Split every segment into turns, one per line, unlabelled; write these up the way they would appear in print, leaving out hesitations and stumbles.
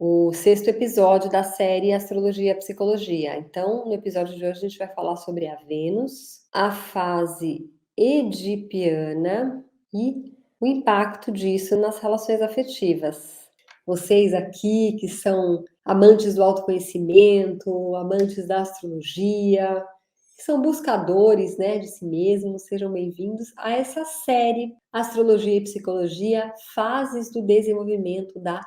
o sexto episódio da série Astrologia e Psicologia. Então, no episódio de hoje, a gente vai falar sobre a Vênus, a fase edipiana e o impacto disso nas relações afetivas. Vocês aqui que são amantes do autoconhecimento, amantes da astrologia, que são buscadores, né, de si mesmos, sejam bem-vindos a essa série Astrologia e Psicologia, Fases do Desenvolvimento da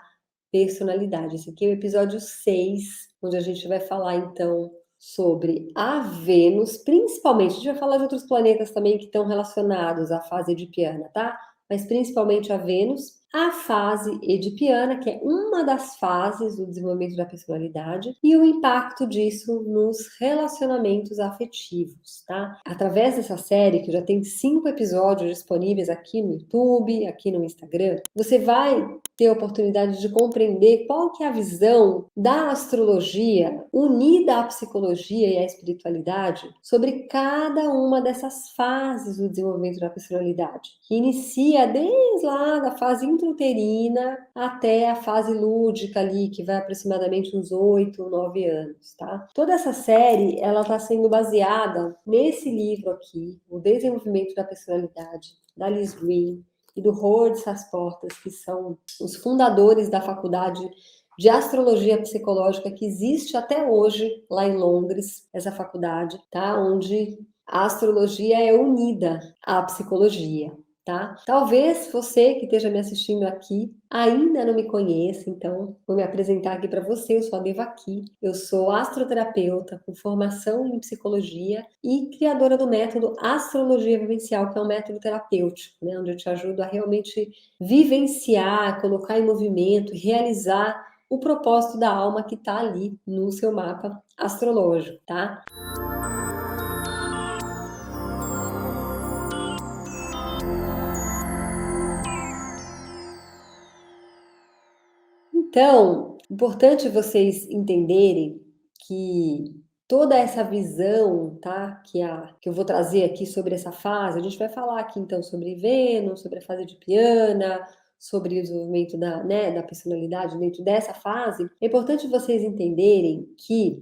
Personalidade. Esse aqui é o episódio 6, onde a gente vai falar então sobre a Vênus, principalmente, a gente vai falar de outros planetas também que estão relacionados à fase edipiana, tá? Mas principalmente a Vênus, a fase edipiana, que é uma das fases do desenvolvimento da personalidade, e o impacto disso nos relacionamentos afetivos, tá? Através dessa série, que já tem 5 episódios disponíveis aqui no YouTube, aqui no Instagram, você vai ter a oportunidade de compreender qual que é a visão da astrologia unida à psicologia e à espiritualidade sobre cada uma dessas fases do desenvolvimento da personalidade, que inicia desde lá da fase intrauterina até a fase lúdica ali, que vai aproximadamente uns 8, 9 anos, tá? Toda essa série, ela está sendo baseada nesse livro aqui, O Desenvolvimento da Personalidade, da Liz Green, e do Howard Sass-Portas, que são os fundadores da faculdade de astrologia psicológica que existe até hoje lá em Londres, essa faculdade, tá? Onde a astrologia é unida à psicologia, tá? Talvez você que esteja me assistindo aqui ainda não me conheça, então vou me apresentar aqui para você. Eu sou a Devaki, eu sou astroterapeuta com formação em psicologia e criadora do método Astrologia Vivencial, que é um método terapêutico, né, onde eu te ajudo a realmente vivenciar, colocar em movimento, realizar o propósito da alma que está ali no seu mapa astrológico, tá? Então, importante vocês entenderem que toda essa visão, tá, que eu vou trazer aqui sobre essa fase, a gente vai falar aqui então sobre Vênus, sobre a fase edipiana, sobre o desenvolvimento da personalidade dentro dessa fase. É importante vocês entenderem que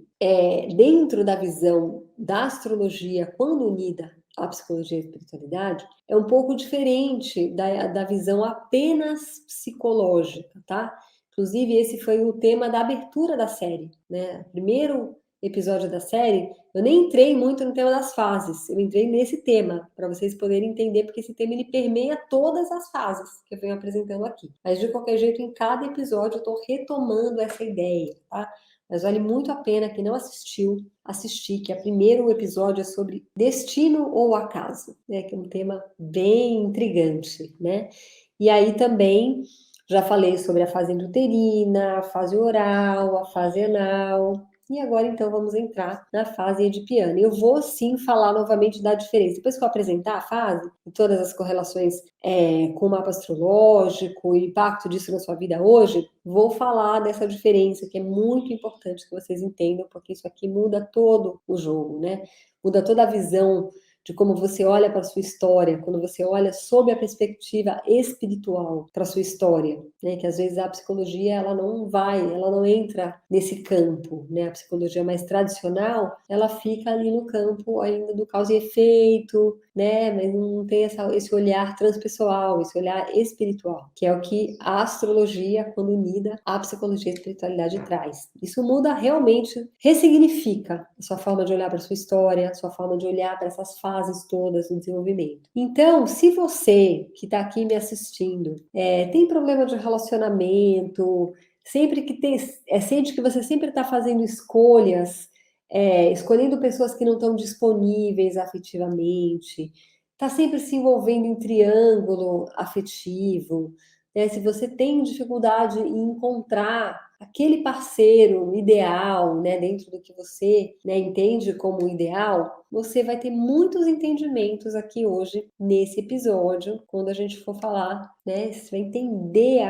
dentro da visão da astrologia, quando unida à psicologia e à espiritualidade, é um pouco diferente da visão apenas psicológica, tá? Inclusive, esse foi o tema da abertura da série, né? Primeiro episódio da série, eu nem entrei muito no tema das fases, eu entrei nesse tema, para vocês poderem entender, porque esse tema ele permeia todas as fases que eu venho apresentando aqui. Mas, de qualquer jeito, em cada episódio eu estou retomando essa ideia, tá? Mas vale muito a pena, quem não assistiu, assistir, que o primeiro episódio é sobre destino ou acaso, né? Que é um tema bem intrigante, né? E aí também já falei sobre a fase intrauterina, a fase oral, a fase anal. E agora, então, vamos entrar na fase edipiana. Eu vou, sim, falar novamente da diferença. Depois que eu apresentar a fase, e todas as correlações com o mapa astrológico, o impacto disso na sua vida hoje, vou falar dessa diferença, que é muito importante que vocês entendam, porque isso aqui muda todo o jogo, né? Muda toda a visão de como você olha para a sua história, quando você olha sob a perspectiva espiritual para a sua história, né? Que às vezes a psicologia ela não entra nesse campo, né? A psicologia mais tradicional, ela fica ali no campo ainda do causa e efeito, né? Mas não tem esse olhar transpessoal, esse olhar espiritual, que é o que a astrologia, quando unida à psicologia e à espiritualidade, traz. Isso muda realmente, ressignifica a sua forma de olhar para a sua história, a sua forma de olhar para essas fases todas do desenvolvimento. Então, se você que está aqui me assistindo tem problema de relacionamento, sempre que sente que você sempre está fazendo escolhas, escolhendo pessoas que não estão disponíveis afetivamente, está sempre se envolvendo em triângulo afetivo, né? Se você tem dificuldade em encontrar aquele parceiro ideal, né, dentro do que você, né, entende como ideal, você vai ter muitos entendimentos aqui hoje nesse episódio, quando a gente for falar, né? Você vai entender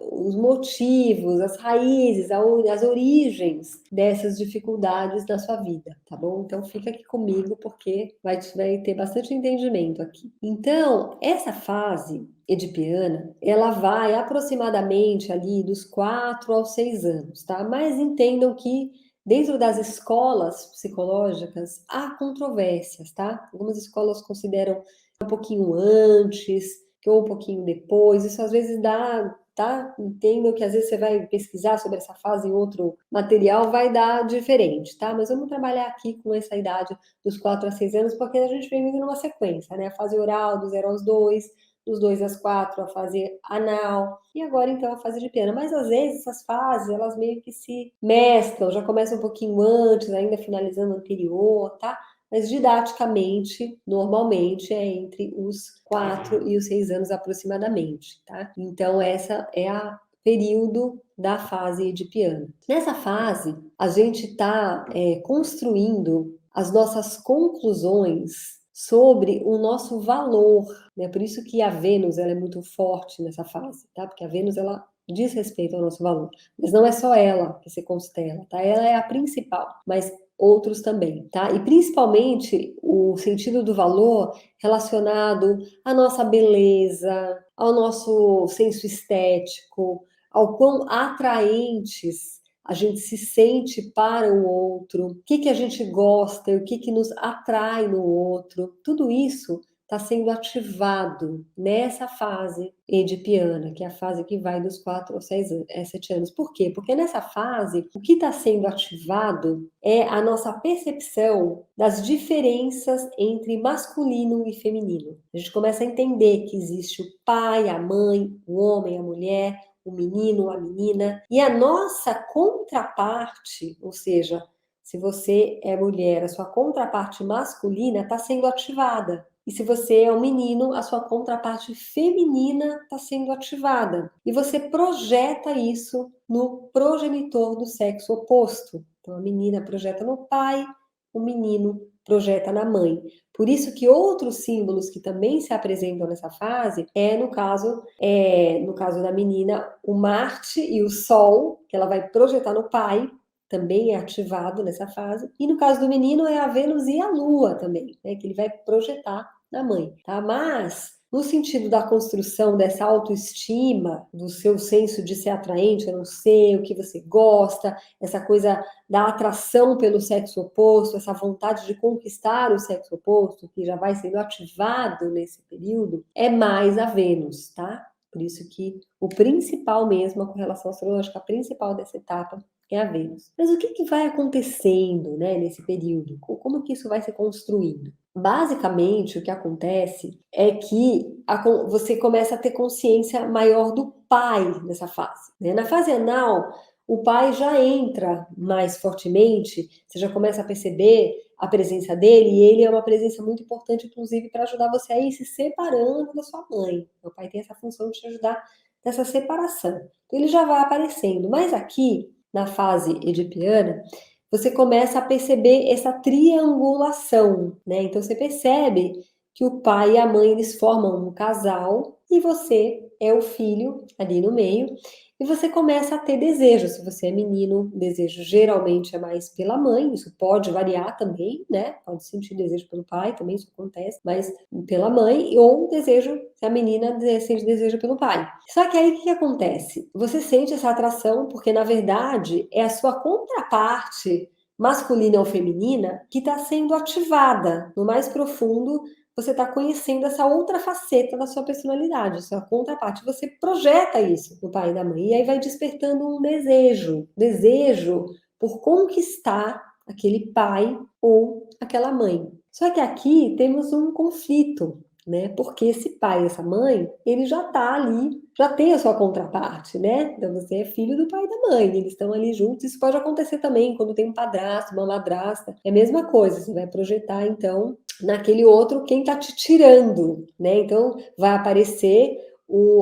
os motivos, as raízes, as origens dessas dificuldades na sua vida, tá bom? Então fica aqui comigo porque vai ter bastante entendimento aqui. Então, essa fase edipiana, ela vai aproximadamente ali dos 4 aos 6 anos, tá? Mas entendam que dentro das escolas psicológicas há controvérsias, tá? Algumas escolas consideram um pouquinho antes, ou um pouquinho depois. Isso às vezes dá, tá? Entendam que às vezes você vai pesquisar sobre essa fase em outro material, vai dar diferente, tá? Mas vamos trabalhar aqui com essa idade dos 4 a 6 anos, porque a gente vem vindo numa sequência, né? A fase oral, do 0 aos 2, dos 2 às 4, a fase anal, e agora então a fase de pena. Mas às vezes essas fases, elas meio que se mesclam, já começa um pouquinho antes, ainda finalizando o anterior, tá? Mas didaticamente, normalmente, é entre os 4 e os 6 anos aproximadamente, tá? Então essa é a período da fase edipiana. Nessa fase, a gente está construindo as nossas conclusões sobre o nosso valor, né? Por isso que a Vênus ela é muito forte nessa fase, tá? Porque a Vênus ela diz respeito ao nosso valor, mas não é só ela que se constela, tá? Ela é a principal, mas outros também, tá? E principalmente o sentido do valor relacionado à nossa beleza, ao nosso senso estético, ao quão atraentes a gente se sente para o outro, o que a gente gosta, o que nos atrai no outro, tudo isso está sendo ativado nessa fase edipiana, que é a fase que vai dos 4 aos 7 anos. Por quê? Porque nessa fase, o que está sendo ativado é a nossa percepção das diferenças entre masculino e feminino. A gente começa a entender que existe o pai, a mãe, o homem, a mulher, o menino, a menina, e a nossa contraparte, ou seja, se você é mulher, a sua contraparte masculina está sendo ativada. E se você é um menino, a sua contraparte feminina está sendo ativada. E você projeta isso no progenitor do sexo oposto. Então, a menina projeta no pai, o menino projeta na mãe. Por isso que outros símbolos que também se apresentam nessa fase no caso da menina, o Marte e o Sol, que ela vai projetar no pai, também é ativado nessa fase. E no caso do menino é a Vênus e a Lua também, né, que ele vai projetar na mãe, tá? Mas no sentido da construção dessa autoestima, do seu senso de ser atraente, eu não sei o que você gosta, essa coisa da atração pelo sexo oposto, essa vontade de conquistar o sexo oposto, que já vai sendo ativado nesse período, é mais a Vênus, tá? Por isso que o principal mesmo, a correlação astrológica principal dessa etapa é a Vênus. Mas o que vai acontecendo, né, nesse período? Como que isso vai se construindo? Basicamente, o que acontece é que você começa a ter consciência maior do pai nessa fase, né? Na fase anal, o pai já entra mais fortemente, você já começa a perceber a presença dele, e ele é uma presença muito importante, inclusive, para ajudar você a ir se separando da sua mãe. O pai tem essa função de te ajudar nessa separação. Então, ele já vai aparecendo. Mas aqui, na fase edipiana, você começa a perceber essa triangulação, né? Então você percebe que o pai e a mãe eles formam um casal e você é o filho ali no meio e você começa a ter desejo. Se você é menino, o desejo geralmente é mais pela mãe, isso pode variar também, né? Pode sentir desejo pelo pai, também isso acontece, mas pela mãe, ou desejo, se a menina sente desejo pelo pai. Só que aí o que acontece? Você sente essa atração porque, na verdade, é a sua contraparte masculina ou feminina que está sendo ativada no mais profundo. Você está conhecendo essa outra faceta da sua personalidade, a sua contraparte. Você projeta isso no pai e na mãe, e aí vai despertando um desejo por conquistar aquele pai ou aquela mãe. Só que aqui temos um conflito, né? Porque esse pai, essa mãe, ele já está ali, já tem a sua contraparte, né? Então você é filho do pai e da mãe, eles estão ali juntos. Isso pode acontecer também quando tem um padrasto, uma madrasta. É a mesma coisa, você vai projetar então naquele outro quem está te tirando, né? Então vai aparecer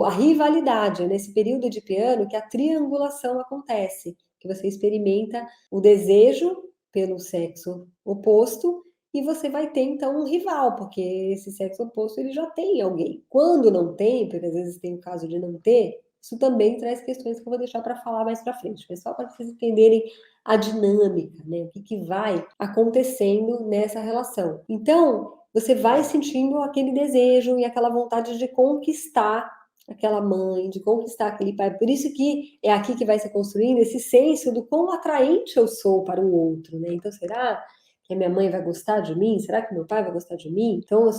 a rivalidade nesse período de piano que a triangulação acontece, que você experimenta o desejo pelo sexo oposto e você vai ter então um rival, porque esse sexo oposto ele já tem alguém. Quando não tem, porque às vezes tem o caso de não ter, isso também traz questões que eu vou deixar para falar mais para frente, mas só para vocês entenderem a dinâmica, né? O que, que vai acontecendo nessa relação. Então, você vai sentindo aquele desejo e aquela vontade de conquistar aquela mãe, de conquistar aquele pai. Por isso que é aqui que vai se construindo esse senso do quão atraente eu sou para o outro, né? Então, será que a minha mãe vai gostar de mim? Será que meu pai vai gostar de mim? Então,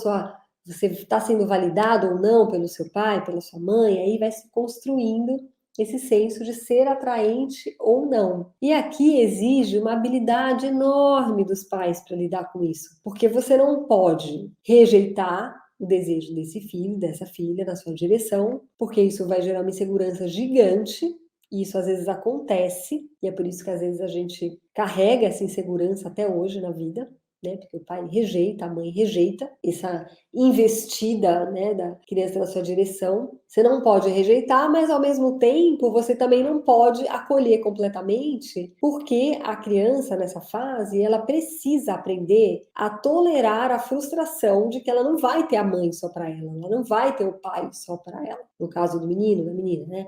você está sendo validado ou não pelo seu pai, pela sua mãe? Aí vai se construindo esse senso de ser atraente ou não. E aqui exige uma habilidade enorme dos pais para lidar com isso, porque você não pode rejeitar o desejo desse filho, dessa filha na sua direção, porque isso vai gerar uma insegurança gigante. E isso às vezes acontece, e é por isso que às vezes a gente carrega essa insegurança até hoje na vida, né? Porque o pai rejeita, a mãe rejeita essa investida, né, da criança na sua direção. Você não pode rejeitar, mas ao mesmo tempo você também não pode acolher completamente, porque a criança nessa fase, ela precisa aprender a tolerar a frustração de que ela não vai ter a mãe só para ela não vai ter o pai só para ela. No caso do menino, da menina, né?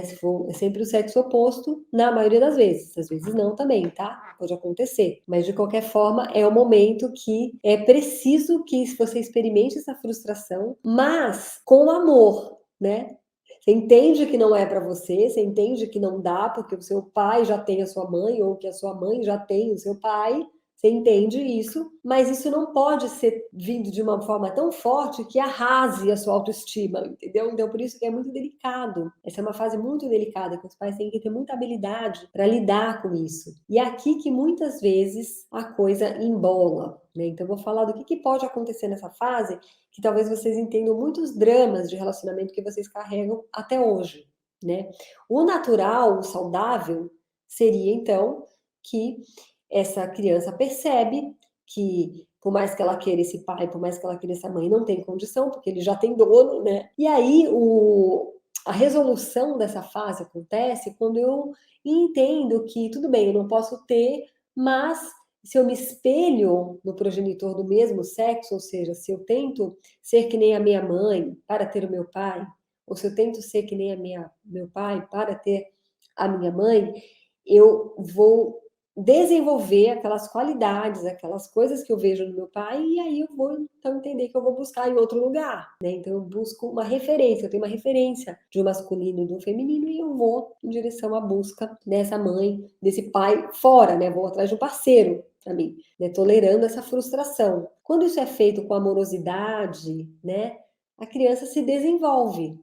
Se for, é sempre o sexo oposto, na maioria das vezes. Às vezes não também, tá? Pode acontecer. Mas de qualquer forma, é o momento que é preciso que você experimente essa frustração, mas com amor, né? Você entende que não é para você entende que não dá porque o seu pai já tem a sua mãe ou que a sua mãe já tem o seu pai. Você entende isso, mas isso não pode ser vindo de uma forma tão forte que arrase a sua autoestima, entendeu? Então, por isso que é muito delicado. Essa é uma fase muito delicada, que os pais têm que ter muita habilidade para lidar com isso. E é aqui que muitas vezes a coisa embola, né? Então, eu vou falar do que pode acontecer nessa fase, que talvez vocês entendam muitos dramas de relacionamento que vocês carregam até hoje, né? O natural, o saudável, seria então que essa criança percebe que, por mais que ela queira esse pai, por mais que ela queira essa mãe, não tem condição, porque ele já tem dono, né? E aí a resolução dessa fase acontece quando eu entendo que, tudo bem, eu não posso ter, mas se eu me espelho no progenitor do mesmo sexo, ou seja, se eu tento ser que nem a minha mãe para ter o meu pai, ou se eu tento ser que nem meu pai para ter a minha mãe, eu vou desenvolver aquelas qualidades, aquelas coisas que eu vejo no meu pai, e aí eu vou então entender que eu vou buscar em outro lugar, né? Então eu busco uma referência, eu tenho uma referência de um masculino e de um feminino, e eu vou em direção à busca dessa mãe, desse pai fora, né? Vou atrás de um parceiro para mim, né? Tolerando essa frustração. Quando isso é feito com amorosidade, né? A criança se desenvolve,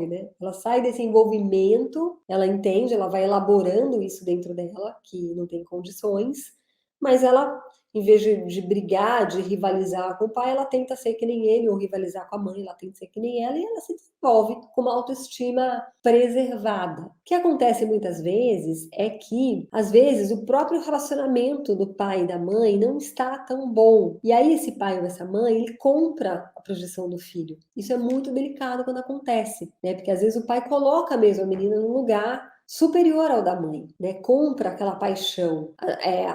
né? Ela sai desse envolvimento, ela entende, ela vai elaborando isso dentro dela, que não tem condições, mas ela, em vez de brigar, de rivalizar com o pai, ela tenta ser que nem ele, ou rivalizar com a mãe, ela tenta ser que nem ela, e ela se desenvolve com uma autoestima preservada. O que acontece muitas vezes é que, às vezes, o próprio relacionamento do pai e da mãe não está tão bom. E aí, esse pai ou essa mãe, ele compra a projeção do filho. Isso é muito delicado quando acontece, né? Porque às vezes o pai coloca mesmo a menina num lugar superior ao da mãe, né? Compra aquela paixão,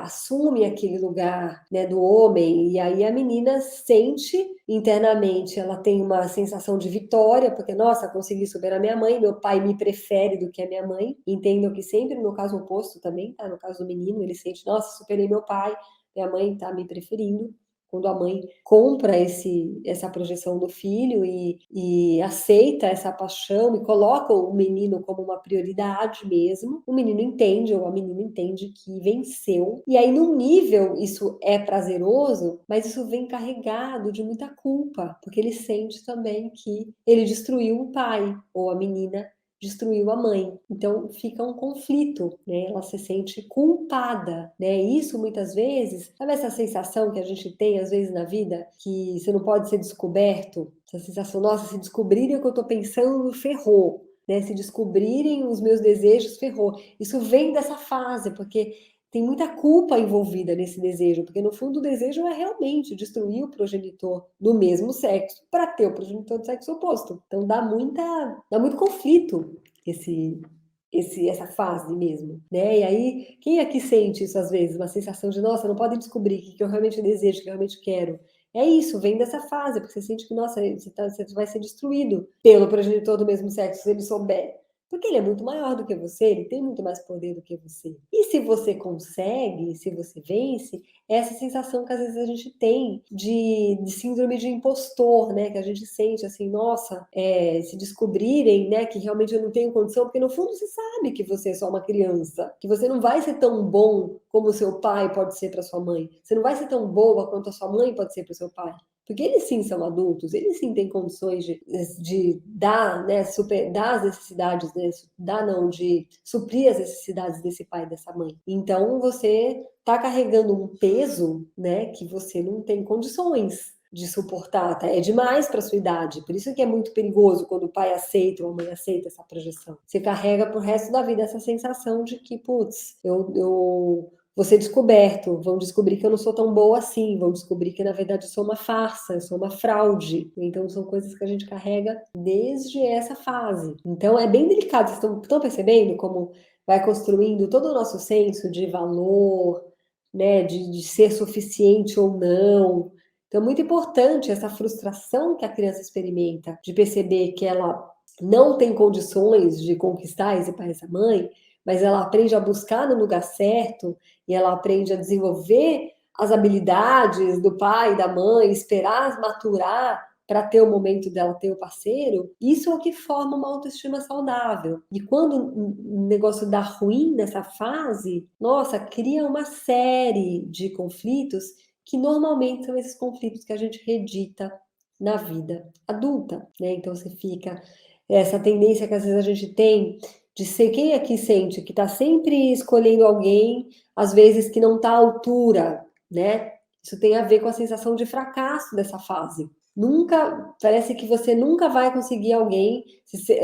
assume aquele lugar, né, do homem, e aí a menina sente internamente, ela tem uma sensação de vitória, porque, nossa, consegui superar minha mãe, meu pai me prefere do que a minha mãe. Entendam que sempre no caso oposto também, tá? No caso do menino, ele sente, nossa, superei meu pai, minha mãe tá me preferindo. Quando a mãe compra essa projeção do filho e aceita essa paixão e coloca o menino como uma prioridade mesmo, o menino entende, ou a menina entende que venceu. E aí, num nível, isso é prazeroso, mas isso vem carregado de muita culpa, porque ele sente também que ele destruiu o pai, ou a menina destruiu a mãe. Então fica um conflito, né? Ela se sente culpada, né? E isso muitas vezes, sabe essa sensação que a gente tem às vezes na vida, que você não pode ser descoberto? Essa sensação, nossa, se descobrirem o que eu tô pensando, ferrou. Né, se descobrirem os meus desejos, ferrou. Isso vem dessa fase, porque tem muita culpa envolvida nesse desejo, porque no fundo o desejo é realmente destruir o progenitor do mesmo sexo para ter o progenitor do sexo oposto. Então dá muito conflito essa fase mesmo, né? E aí, quem aqui sente isso às vezes? Uma sensação de, nossa, não pode descobrir o que eu realmente desejo, o que eu realmente quero. É isso, vem dessa fase, porque você sente que, nossa, você vai ser destruído pelo progenitor do mesmo sexo, se ele souber. Porque ele é muito maior do que você, ele tem muito mais poder do que você. E se você consegue, se você vence, é essa sensação que às vezes a gente tem de síndrome de impostor, né? Que a gente sente assim, nossa, se descobrirem, né, que realmente eu não tenho condição, porque no fundo você sabe que você é só uma criança, que você não vai ser tão bom como o seu pai pode ser para sua mãe. Você não vai ser tão boa quanto a sua mãe pode ser para o seu pai. Porque eles sim são adultos, eles sim têm condições de dar, né, dar as necessidades, né, dar não, de suprir as necessidades desse pai e dessa mãe. Então você está carregando um peso, né, que você não tem condições de suportar, tá? É demais para sua idade. Por isso que é muito perigoso quando o pai aceita ou a mãe aceita essa projeção. Você carrega pro resto da vida essa sensação de que, putz, eu vou ser descoberto, vão descobrir que eu não sou tão boa assim, vão descobrir que na verdade eu sou uma farsa, eu sou uma fraude. Então são coisas que a gente carrega desde essa fase. Então é bem delicado. Vocês estão percebendo como vai construindo todo o nosso senso de valor, né, de ser suficiente ou não. Então é muito importante essa frustração que a criança experimenta de perceber que ela não tem condições de conquistar esse pai e essa mãe, mas ela aprende a buscar no lugar certo e ela aprende a desenvolver as habilidades do pai e da mãe, esperar maturar para ter o momento dela ter o parceiro, isso é o que forma uma autoestima saudável. E quando o negócio dá ruim nessa fase, nossa, cria uma série de conflitos que normalmente são esses conflitos que a gente redita na vida adulta, né? Então você fica essa tendência que às vezes a gente tem de ser quem aqui sente que está sempre escolhendo alguém, às vezes que não está à altura, né? Isso tem a ver com a sensação de fracasso dessa fase. Nunca, parece que você nunca vai conseguir alguém,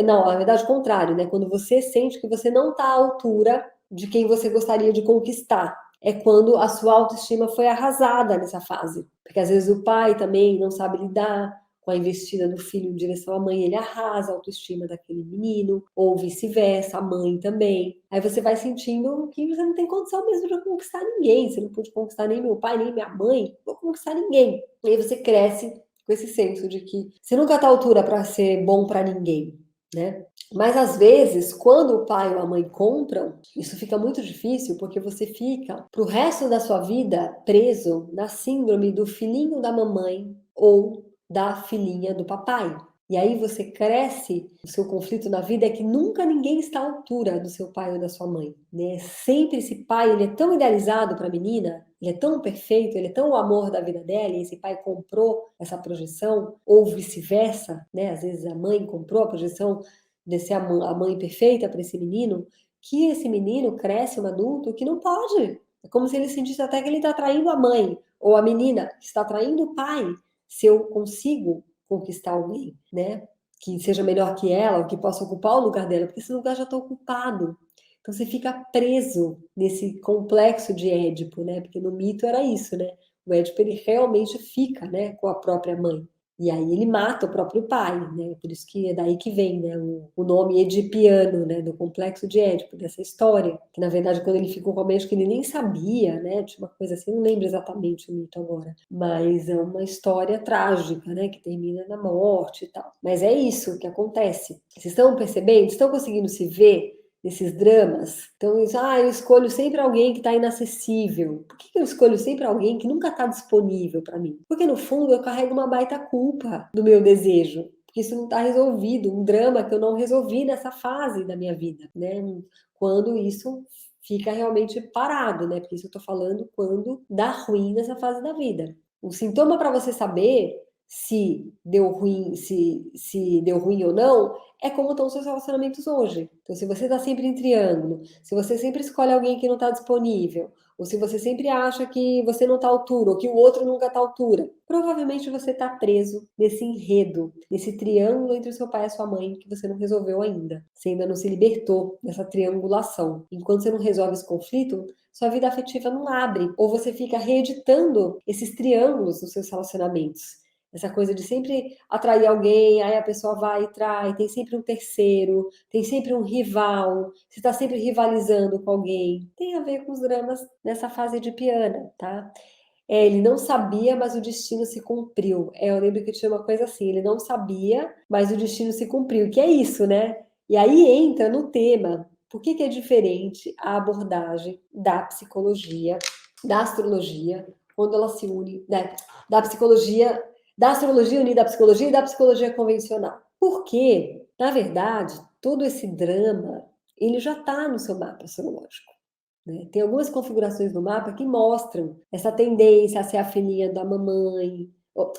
não, na verdade, o contrário, né? Quando você sente que você não está à altura de quem você gostaria de conquistar, é quando a sua autoestima foi arrasada nessa fase. Porque às vezes o pai também não sabe lidar com a investida do filho em direção à mãe, ele arrasa a autoestima daquele menino, ou vice-versa, a mãe também. Aí você vai sentindo que você não tem condição mesmo de conquistar ninguém, você não pode conquistar nem meu pai, nem minha mãe, não vou conquistar ninguém. E aí você cresce com esse senso de que você nunca está à altura para ser bom para ninguém, né? Mas às vezes, quando o pai ou a mãe compram, isso fica muito difícil porque você fica pro resto da sua vida preso na síndrome do filhinho da mamãe ou da filhinha do papai. E aí você cresce, o seu conflito na vida é que nunca ninguém está à altura do seu pai ou da sua mãe, né? Sempre esse pai, ele é tão idealizado para a menina, ele é tão perfeito, ele é tão o amor da vida dela, e esse pai comprou essa projeção, ou vice-versa, né? Às vezes a mãe comprou a projeção de ser a mãe perfeita para esse menino, que esse menino cresce um adulto que não pode. É como se ele sentisse até que ele está traindo a mãe, ou a menina que está traindo o pai, se eu consigo conquistar alguém, né? Que seja melhor que ela, ou que possa ocupar o lugar dela, porque esse lugar já está ocupado. Então você fica preso nesse complexo de Édipo, né? Porque no mito era isso, né? O Édipo ele realmente fica, né, com a própria mãe. E aí ele mata o próprio pai, né? Por isso que é daí que vem, né, o nome edipiano, né, do complexo de Édipo, dessa história. Que na verdade quando ele ficou com a médica ele nem sabia, né? Tinha uma coisa assim, não lembro exatamente o mito agora, mas é uma história trágica, né, que termina na morte e tal. Mas é isso que acontece. Vocês estão percebendo? Estão conseguindo se ver nesses dramas? Então, eu escolho sempre alguém que está inacessível. Por que eu escolho sempre alguém que nunca está disponível para mim? Porque no fundo eu carrego uma baita culpa do meu desejo. Porque isso não está resolvido, um drama que eu não resolvi nessa fase da minha vida, né? Quando isso fica realmente parado, né? Porque isso eu tô falando quando dá ruim nessa fase da vida. O sintoma para você saber se deu ruim, se deu ruim ou não, é como estão os seus relacionamentos hoje. Então, se você está sempre em triângulo, se você sempre escolhe alguém que não está disponível, ou se você sempre acha que você não está à altura, ou que o outro nunca está à altura, provavelmente você está preso nesse enredo, nesse triângulo entre o seu pai e a sua mãe, que você não resolveu ainda. Você ainda não se libertou dessa triangulação. Enquanto você não resolve esse conflito, sua vida afetiva não abre, ou você fica reeditando esses triângulos nos seus relacionamentos. Essa coisa de sempre atrair alguém, aí a pessoa vai e trai, tem sempre um terceiro, tem sempre um rival, você está sempre rivalizando com alguém. Tem a ver com os dramas nessa fase de Piana, tá? Ele não sabia, mas o destino se cumpriu. Eu lembro que tinha uma coisa assim, ele não sabia, mas o destino se cumpriu, que é isso, né? E aí entra no tema, por que que é diferente a abordagem da psicologia, da astrologia, quando ela se une, né? Da psicologia, da astrologia unida à psicologia e da psicologia convencional. Porque, na verdade, todo esse drama, ele já está no seu mapa astrológico. Né? Tem algumas configurações no mapa que mostram essa tendência a ser a filhinha da mamãe,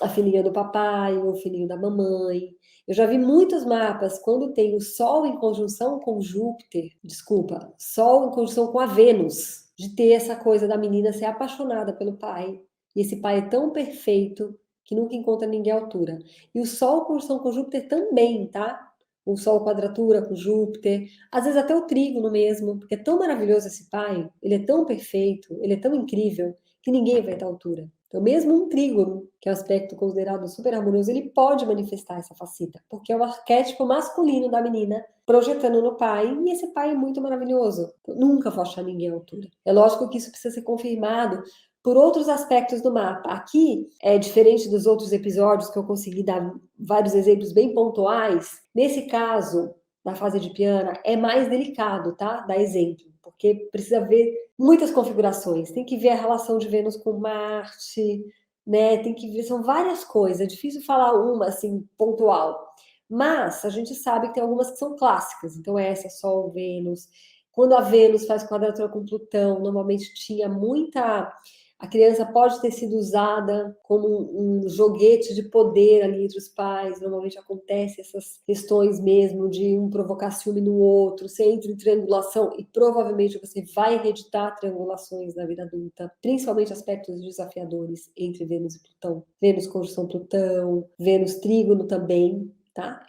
a filhinha do papai, ou o filhinho da mamãe. Eu já vi muitos mapas quando tem o Sol em conjunção com Júpiter, desculpa, Sol em conjunção com a Vênus, de ter essa coisa da menina ser apaixonada pelo pai. E esse pai é tão perfeito que nunca encontra ninguém à altura. E o Sol em conjunção com Júpiter também, tá? O Sol quadratura com Júpiter, às vezes até o trígono mesmo, porque é tão maravilhoso esse pai, ele é tão perfeito, ele é tão incrível, que ninguém vai estar à altura. Então, mesmo um trígono, que é um aspecto considerado super harmonioso, ele pode manifestar essa faceta, porque é o arquétipo masculino da menina projetando no pai, e esse pai é muito maravilhoso. Eu nunca vou achar ninguém à altura. É lógico que isso precisa ser confirmado por outros aspectos do mapa. Aqui, é diferente dos outros episódios que eu consegui dar vários exemplos bem pontuais. Nesse caso, da fase de Piana, é mais delicado, tá? Dar exemplo, porque precisa ver muitas configurações. Tem que ver a relação de Vênus com Marte, né? Tem que ver, são várias coisas. É difícil falar uma assim pontual. Mas a gente sabe que tem algumas que são clássicas. Então essa é Sol, Vênus. Quando a Vênus faz quadratura com Plutão, normalmente tinha muita, a criança pode ter sido usada como um joguete de poder ali entre os pais. Normalmente acontece essas questões mesmo de um provocar ciúme no outro, você entra em triangulação e provavelmente você vai reeditar triangulações na vida adulta, principalmente aspectos desafiadores entre Vênus e Plutão. Vênus conjunção Plutão, Vênus trígono também, tá?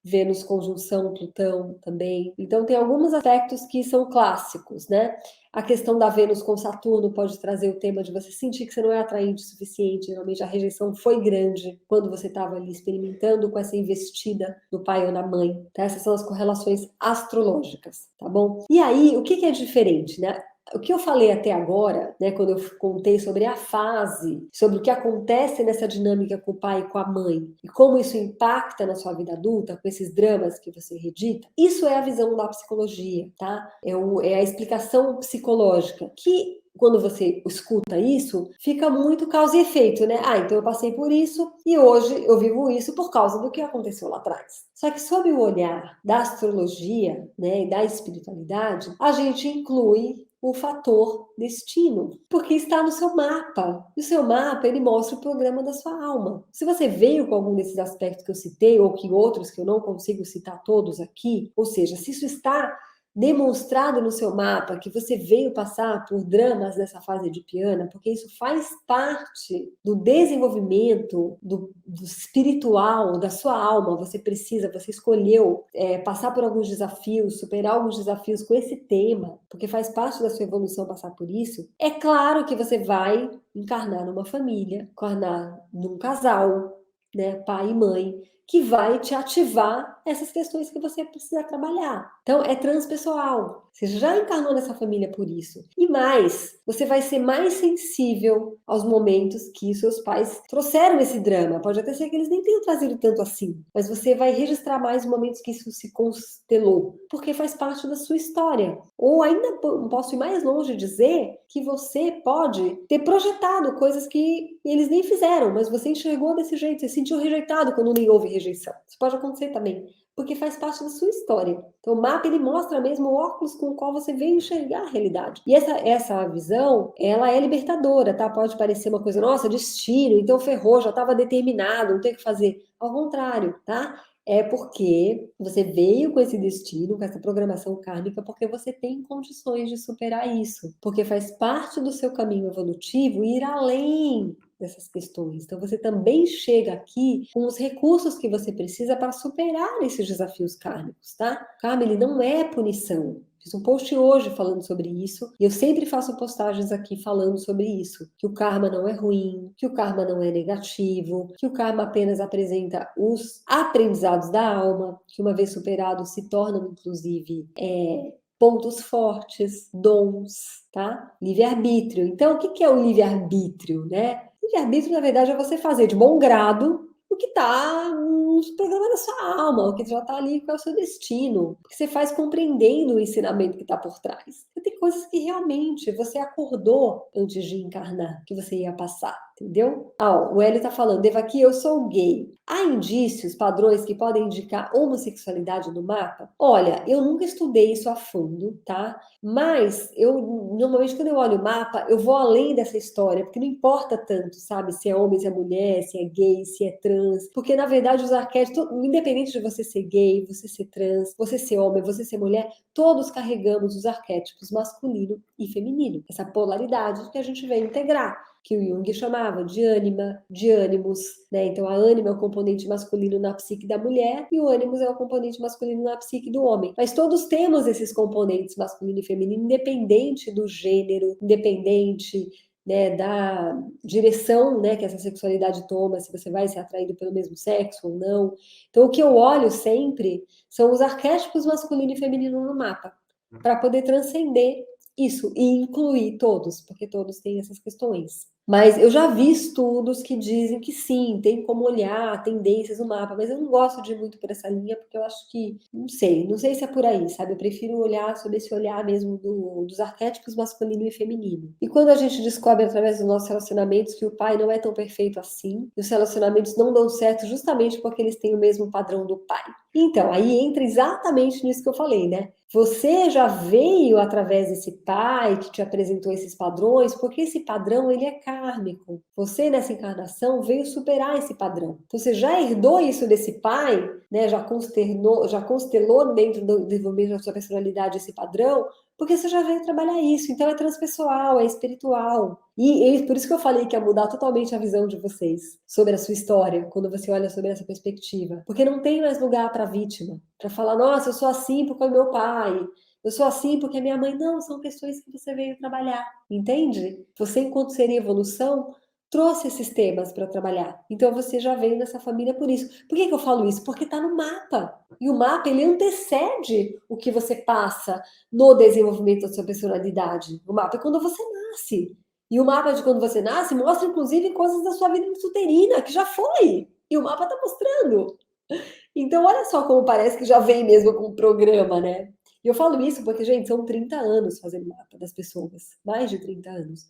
Vênus conjunção Plutão também. Então tem alguns aspectos que são clássicos, né? A questão da Vênus com Saturno pode trazer o tema de você sentir que você não é atraente o suficiente. Geralmente a rejeição foi grande quando você estava ali experimentando com essa investida do pai ou da mãe. Tá? Essas são as correlações astrológicas, tá bom? E aí, o que que é diferente, né? O que eu falei até agora, né, quando eu contei sobre a fase, sobre o que acontece nessa dinâmica com o pai e com a mãe, e como isso impacta na sua vida adulta, com esses dramas que você redita, isso é a visão da psicologia, tá? É a explicação psicológica, que quando você escuta isso, fica muito causa e efeito, né? Ah, então eu passei por isso e hoje eu vivo isso por causa do que aconteceu lá atrás. Só que sob o olhar da astrologia, né, e da espiritualidade, a gente inclui o fator destino, porque está no seu mapa. E o seu mapa, ele mostra o programa da sua alma. Se você veio com algum desses aspectos que eu citei, ou que outros que eu não consigo citar todos aqui, ou seja, se isso está demonstrado no seu mapa que você veio passar por dramas nessa fase de Piana, porque isso faz parte do desenvolvimento do espiritual, da sua alma. Você precisa, você escolheu passar por alguns desafios, superar alguns desafios com esse tema, porque faz parte da sua evolução passar por isso. É claro que você vai encarnar numa família, encarnar num casal, né, pai e mãe, que vai te ativar essas questões que você precisa trabalhar. Então, é transpessoal. Você já encarnou nessa família por isso. E mais, você vai ser mais sensível aos momentos que seus pais trouxeram esse drama. Pode até ser que eles nem tenham trazido tanto assim, mas você vai registrar mais os momentos que isso se constelou, porque faz parte da sua história. Ou ainda posso ir mais longe e dizer que você pode ter projetado coisas que eles nem fizeram, mas você enxergou desse jeito, você se sentiu rejeitado quando nem houve rejeição. Isso pode acontecer também, porque faz parte da sua história. Então, o mapa, ele mostra mesmo o óculos com o qual você veio enxergar a realidade. E essa visão, ela é libertadora, tá? Pode parecer uma coisa, nossa, destino, então ferrou, já estava determinado, não tem o que fazer. Ao contrário, tá? É porque você veio com esse destino, com essa programação kármica, porque você tem condições de superar isso. Porque faz parte do seu caminho evolutivo ir além dessas questões. Então, você também chega aqui com os recursos que você precisa para superar esses desafios kármicos, tá? O karma, ele não é punição. Fiz um post hoje falando sobre isso, e eu sempre faço postagens aqui falando sobre isso, que o karma não é ruim, que o karma não é negativo, que o karma apenas apresenta os aprendizados da alma, que uma vez superados se tornam, inclusive, pontos fortes, dons, tá? Livre-arbítrio. Então, o que é o livre-arbítrio, né? Livre-arbítrio, na verdade, é você fazer de bom grado o que está nos programas da sua alma, o que já está ali, qual é o seu destino. O que você faz compreendendo o ensinamento que está por trás. Porque tem coisas que realmente você acordou antes de encarnar, que você ia passar, entendeu? O Hélio está falando, Devaki, eu sou gay. Há indícios, padrões que podem indicar homossexualidade no mapa? Olha, eu nunca estudei isso a fundo, tá? Mas eu normalmente quando eu olho o mapa, eu vou além dessa história, porque não importa tanto, sabe, se é homem, se é mulher, se é gay, se é trans, porque na verdade os arquétipos, independente de você ser gay, você ser trans, você ser homem, você ser mulher, todos carregamos os arquétipos masculino e feminino, essa polaridade que a gente vem integrar, que o Jung chamava de ânima, de ânimos, né? Então a ânima é o componente masculino na psique da mulher e o ânimos é o componente masculino na psique do homem. Mas todos temos esses componentes masculino e feminino, independente do gênero, independente, né, da direção, né, que essa sexualidade toma, se você vai ser atraído pelo mesmo sexo ou não. Então o que eu olho sempre são os arquétipos masculino e feminino no mapa, para poder transcender isso e incluir todos, porque todos têm essas questões. Mas eu já vi estudos que dizem que sim, tem como olhar tendências no mapa, mas eu não gosto de ir muito por essa linha, porque eu acho que, não sei se é por aí, sabe? Eu prefiro olhar sobre esse olhar mesmo dos arquétipos masculino e feminino. E quando a gente descobre através dos nossos relacionamentos que o pai não é tão perfeito assim, e os relacionamentos não dão certo justamente porque eles têm o mesmo padrão do pai. Então, aí entra exatamente nisso que eu falei, né? Você já veio através desse pai que te apresentou esses padrões, porque esse padrão ele é kármico. Você nessa encarnação veio superar esse padrão. Então, você já herdou isso desse pai, né? Já constelou dentro do desenvolvimento da sua personalidade esse padrão, porque você já veio trabalhar isso. Então é transpessoal, é espiritual. E por isso que eu falei que ia mudar totalmente a visão de vocês sobre a sua história, quando você olha sobre essa perspectiva. Porque não tem mais lugar para vítima, para falar, nossa, eu sou assim porque é o meu pai, eu sou assim porque é minha mãe. Não, são questões que você veio trabalhar, entende? Você, enquanto ser em evolução, trouxe esses temas para trabalhar. Então você já veio nessa família por isso. Por que eu falo isso? Porque está no mapa. E o mapa, ele antecede o que você passa no desenvolvimento da sua personalidade. O mapa é quando você nasce. E o mapa de quando você nasce mostra, inclusive, coisas da sua vida uterina, que já foi. E o mapa está mostrando. Então, olha só como parece que já vem mesmo com o programa, né? E eu falo isso porque, gente, são 30 anos fazendo mapa das pessoas. Mais de 30 anos.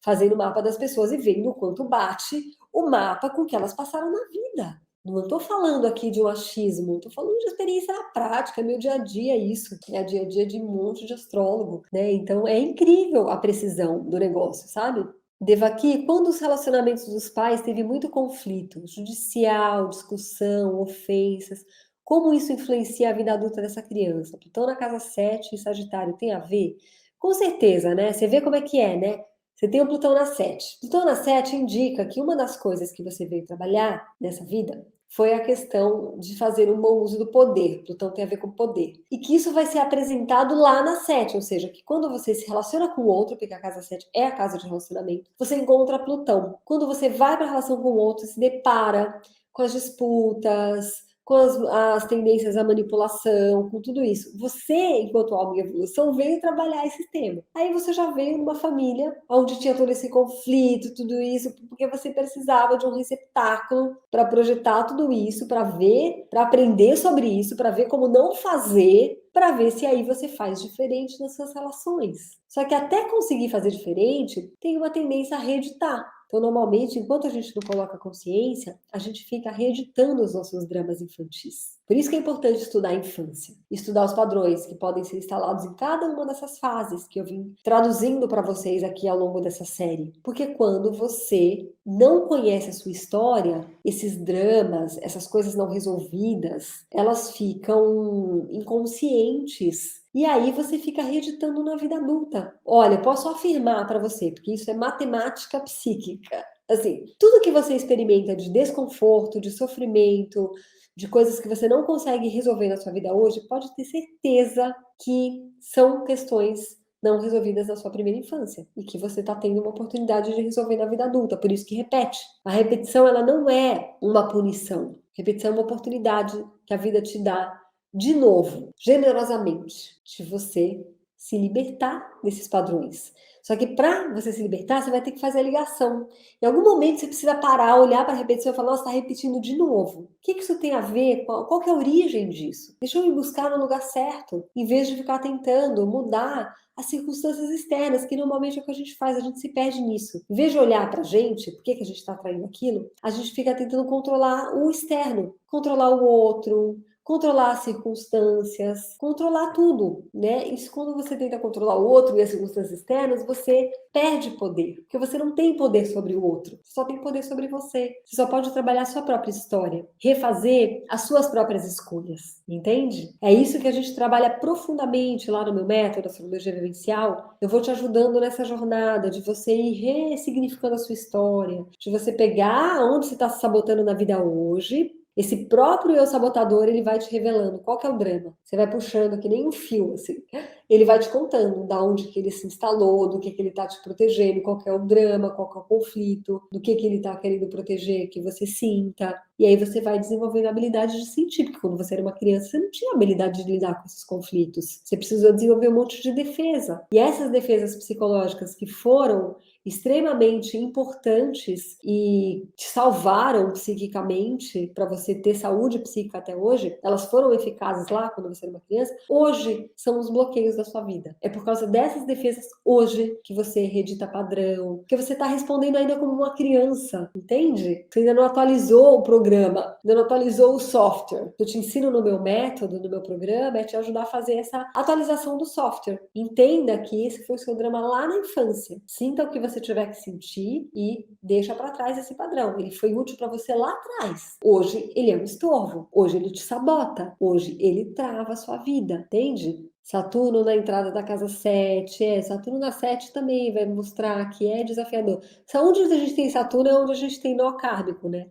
Fazendo mapa das pessoas e vendo o quanto bate o mapa com o que elas passaram na vida. Não estou falando aqui de um achismo, estou falando de experiência na prática, meu dia a dia isso, é dia a dia de um monte de astrólogo, né? Então é incrível a precisão do negócio, sabe? Devaki, quando os relacionamentos dos pais teve muito conflito, judicial, discussão, ofensas, como isso influencia a vida adulta dessa criança? Plutão na casa 7 e Sagitário tem a ver? Com certeza, né? Você vê como é que é, né? Você tem o Plutão na 7. Plutão na 7 indica que uma das coisas que você veio trabalhar nessa vida foi a questão de fazer um bom uso do poder. Plutão tem a ver com poder. E que isso vai ser apresentado lá na 7, ou seja, que quando você se relaciona com o outro, porque a casa 7 é a casa de relacionamento, você encontra Plutão. Quando você vai para a relação com o outro, se depara com as disputas, com as tendências à manipulação, com tudo isso. Você, enquanto alma em evolução, veio trabalhar esse tema. Aí você já veio numa família onde tinha todo esse conflito, tudo isso, porque você precisava de um receptáculo para projetar tudo isso, para ver, para aprender sobre isso, para ver como não fazer, para ver se aí você faz diferente nas suas relações. Só que até conseguir fazer diferente, tem uma tendência a reeditar. Então, normalmente, enquanto a gente não coloca consciência, a gente fica reeditando os nossos dramas infantis. Por isso que é importante estudar a infância, estudar os padrões que podem ser instalados em cada uma dessas fases que eu vim traduzindo para vocês aqui ao longo dessa série. Porque quando você não conhece a sua história, esses dramas, essas coisas não resolvidas, elas ficam inconscientes. E aí você fica reeditando na vida adulta. Olha, eu posso afirmar para você, porque isso é matemática psíquica. Assim, tudo que você experimenta de desconforto, de sofrimento, de coisas que você não consegue resolver na sua vida hoje, pode ter certeza que são questões não resolvidas na sua primeira infância e que você está tendo uma oportunidade de resolver na vida adulta, por isso que repete. A repetição, ela não é uma punição. Repetição é uma oportunidade que a vida te dá de novo, generosamente, de você se libertar desses padrões. Só que para você se libertar, você vai ter que fazer a ligação. Em algum momento você precisa parar, olhar para a repetição e falar, nossa, está repetindo de novo. O que isso tem a ver? Qual que é a origem disso? Deixa eu ir buscar no lugar certo, em vez de ficar tentando mudar as circunstâncias externas, que normalmente é o que a gente faz, a gente se perde nisso. Em vez de olhar pra gente, por que a gente está atraindo aquilo, a gente fica tentando controlar o externo, controlar o outro, controlar as circunstâncias, controlar tudo, né? Isso quando você tenta controlar o outro e as circunstâncias externas, você perde poder, porque você não tem poder sobre o outro, você só tem poder sobre você. Você só pode trabalhar a sua própria história, refazer as suas próprias escolhas, entende? É isso que a gente trabalha profundamente lá no meu método, Astrologia Vivencial. Eu vou te ajudando nessa jornada de você ir ressignificando a sua história, de você pegar onde você está se sabotando na vida hoje. Esse próprio eu sabotador, ele vai te revelando qual que é o drama. Você vai puxando que nem um fio, assim. Ele vai te contando da onde que ele se instalou, do que ele tá te protegendo, qual que é o drama, qual que é o conflito, do que ele tá querendo proteger, que você sinta. E aí você vai desenvolvendo a habilidade de sentir, porque quando você era uma criança, você não tinha a habilidade de lidar com esses conflitos. Você precisou desenvolver um monte de defesa. E essas defesas psicológicas que foram extremamente importantes e te salvaram psiquicamente para você ter saúde psíquica até hoje, elas foram eficazes lá quando você era uma criança, hoje são os bloqueios da sua vida. É por causa dessas defesas hoje que você reedita padrão, que você está respondendo ainda como uma criança, entende? Você ainda não atualizou o programa, ainda não atualizou o software. Eu te ensino no meu método, no meu programa, é te ajudar a fazer essa atualização do software. Entenda que esse foi o seu drama lá na infância. Sinta o que você tiver que sentir e deixa para trás esse padrão. Ele foi útil para você lá atrás. Hoje ele é um estorvo. Hoje ele te sabota. Hoje ele trava a sua vida, entende? Saturno na entrada da casa 7, Saturno na 7 também vai mostrar que é desafiador. Onde a gente tem Saturno é onde a gente tem nó kármico, né?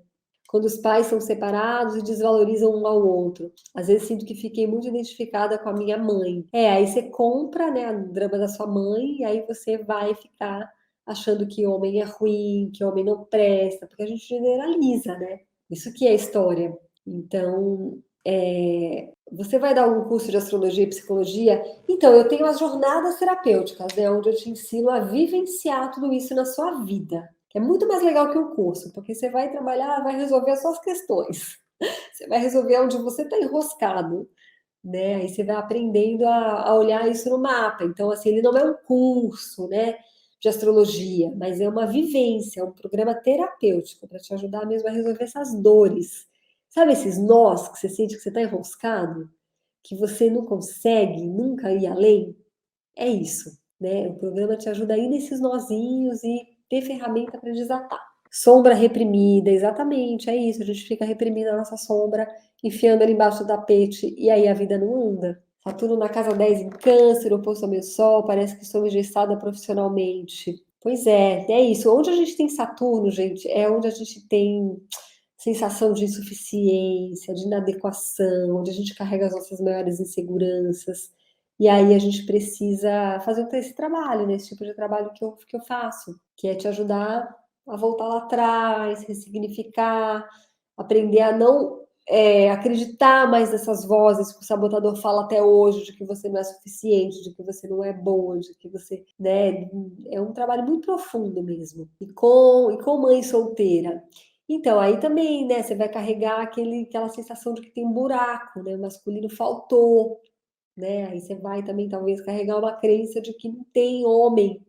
Quando os pais são separados e desvalorizam um ao outro. Às vezes sinto que fiquei muito identificada com a minha mãe. Aí você compra, né, a drama da sua mãe e aí você vai ficar achando que homem é ruim, que homem não presta, porque a gente generaliza, né? Isso que é história. Então, você vai dar algum curso de astrologia e psicologia? Então, eu tenho as jornadas terapêuticas, né, onde eu te ensino a vivenciar tudo isso na sua vida. É muito mais legal que o curso, porque você vai trabalhar, vai resolver as suas questões. Você vai resolver onde você está enroscado, né? Aí você vai aprendendo a olhar isso no mapa. Então, assim, ele não é um curso, né, de astrologia, mas é uma vivência, é um programa terapêutico para te ajudar mesmo a resolver essas dores. Sabe esses nós que você sente que você está enroscado? Que você não consegue nunca ir além? É isso, né? O programa te ajuda a ir nesses nozinhos e ter ferramenta para desatar. Sombra reprimida, exatamente, é isso. A gente fica reprimindo a nossa sombra, enfiando ela embaixo do tapete e aí a vida não anda. Saturno na casa 10 em Câncer, oposto ao meu Sol, parece que estou engessada profissionalmente. Pois é isso. Onde a gente tem Saturno, gente, é onde a gente tem sensação de insuficiência, de inadequação, onde a gente carrega as nossas maiores inseguranças. E aí a gente precisa fazer esse trabalho, né? Esse tipo de trabalho que eu faço, que é te ajudar a voltar lá atrás, ressignificar, aprender a não acreditar mais nessas vozes que o sabotador fala até hoje, de que você não é suficiente, de que você não é boa, de que você, né? É um trabalho muito profundo mesmo. E com mãe solteira. Então, aí também, né, você vai carregar aquela sensação de que tem um buraco, né? O masculino faltou, né? Aí você vai também talvez carregar uma crença de que não tem homem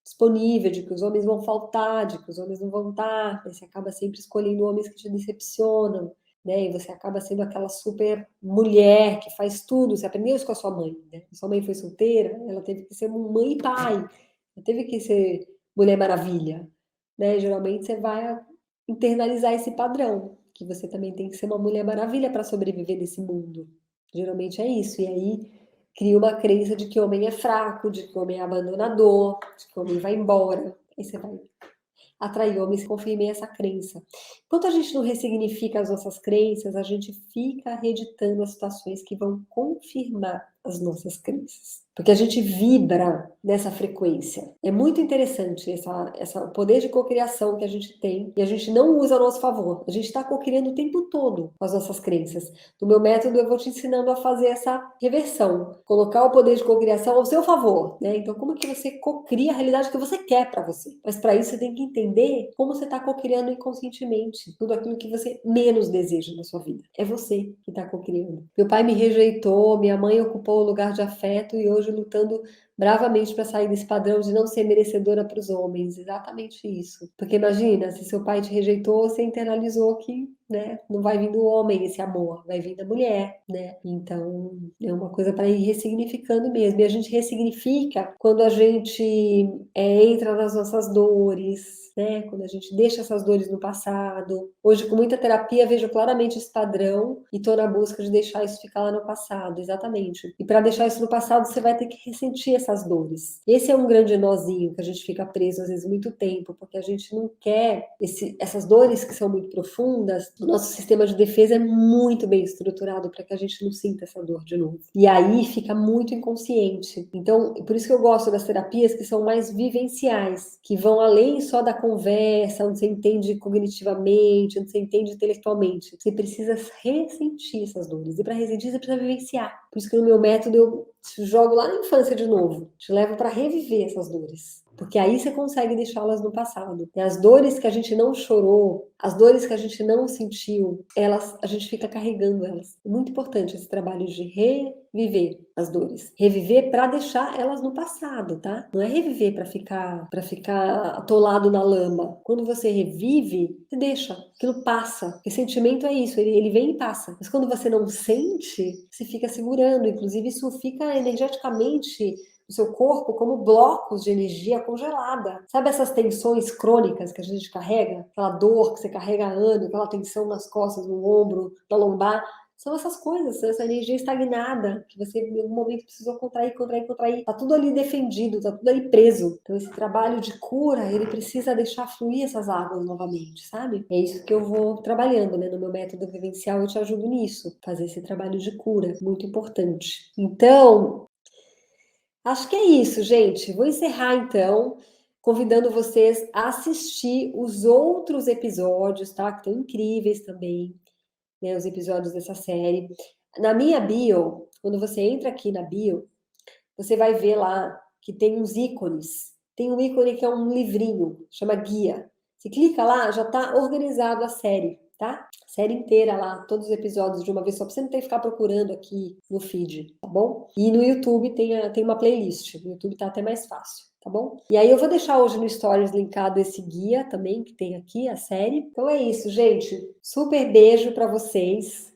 disponível, de que os homens vão faltar, de que os homens não vão estar. Aí você acaba sempre escolhendo homens que te decepcionam, né? E você acaba sendo aquela super mulher que faz tudo. Você aprendeu isso com a sua mãe, né? Sua mãe foi solteira, ela teve que ser mãe e pai, ela teve que ser Mulher Maravilha, né? Geralmente você vai internalizar esse padrão, que você também tem que ser uma Mulher Maravilha para sobreviver nesse mundo. Geralmente é isso. E aí cria uma crença de que homem é fraco, de que homem é abandonador, de que homem vai embora. Aí você vai atrair homens que confirmem essa crença. Enquanto a gente não ressignifica as nossas crenças, a gente fica reeditando as situações que vão confirmar as nossas crenças. Porque a gente vibra nessa frequência. É muito interessante o poder de cocriação que a gente tem e a gente não usa a nosso favor. A gente está cocriando o tempo todo com as nossas crenças. No meu método, eu vou te ensinando a fazer essa reversão, colocar o poder de cocriação ao seu favor, né? Então, como que você cocria a realidade que você quer para você? Mas para isso, você tem que entender como você está cocriando inconscientemente tudo aquilo que você menos deseja na sua vida. É você que está cocriando. Meu pai me rejeitou, minha mãe ocupou o lugar de afeto e hoje lutando bravamente para sair desse padrão de não ser merecedora para os homens. Exatamente isso. Porque imagina, se seu pai te rejeitou, você internalizou que, né, não vai vir do homem esse amor, vai vir da mulher, né? Então, é uma coisa para ir ressignificando mesmo. E a gente ressignifica quando a gente entra nas nossas dores, né? Quando a gente deixa essas dores no passado. Hoje, com muita terapia, vejo claramente esse padrão e estou na busca de deixar isso ficar lá no passado, exatamente. E para deixar isso no passado, você vai ter que ressentir essas dores. Esse é um grande nozinho que a gente fica preso, às vezes, muito tempo, porque a gente não quer essas dores que são muito profundas. O nosso sistema de defesa é muito bem estruturado para que a gente não sinta essa dor de novo. E aí fica muito inconsciente. Então, por isso que eu gosto das terapias que são mais vivenciais, que vão além só da conversa, onde você entende cognitivamente, onde você entende intelectualmente. Você precisa ressentir essas dores. E para ressentir, você precisa vivenciar. Por isso que no meu método eu te jogo lá na infância de novo. Te levo para reviver essas dores. Porque aí você consegue deixá-las no passado. E as dores que a gente não chorou, as dores que a gente não sentiu, a gente fica carregando elas. É muito importante esse trabalho de reviver as dores. Reviver para deixar elas no passado, tá? Não é reviver para ficar atolado na lama. Quando você revive, você deixa. Aquilo passa. Porque sentimento é isso, ele vem e passa. Mas quando você não sente, você fica segurando. Inclusive, isso fica energeticamente o seu corpo como blocos de energia congelada. Sabe essas tensões crônicas que a gente carrega? Aquela dor que você carrega há anos, aquela tensão nas costas, no ombro, na lombar. São essas coisas, essa energia estagnada, que você em algum momento precisou contrair. Tá tudo ali defendido, tá tudo ali preso. Então esse trabalho de cura, ele precisa deixar fluir essas águas novamente, sabe? É isso que eu vou trabalhando, né? No meu método vivencial eu te ajudo nisso, fazer esse trabalho de cura, muito importante. Então, acho que é isso, gente. Vou encerrar então, convidando vocês a assistir os outros episódios, tá? Que estão incríveis também, né? Os episódios dessa série. Na minha bio, quando você entra aqui na bio, você vai ver lá que tem uns ícones. Tem um ícone que é um livrinho, chama guia. Você clica lá, já tá organizado a série, tá? Série inteira lá, todos os episódios de uma vez só, pra você não ter que ficar procurando aqui no feed, tá bom? E no YouTube tem uma playlist, no YouTube tá até mais fácil, tá bom? E aí eu vou deixar hoje no Stories linkado esse guia também, que tem aqui, a série. Então é isso, gente. Super beijo pra vocês.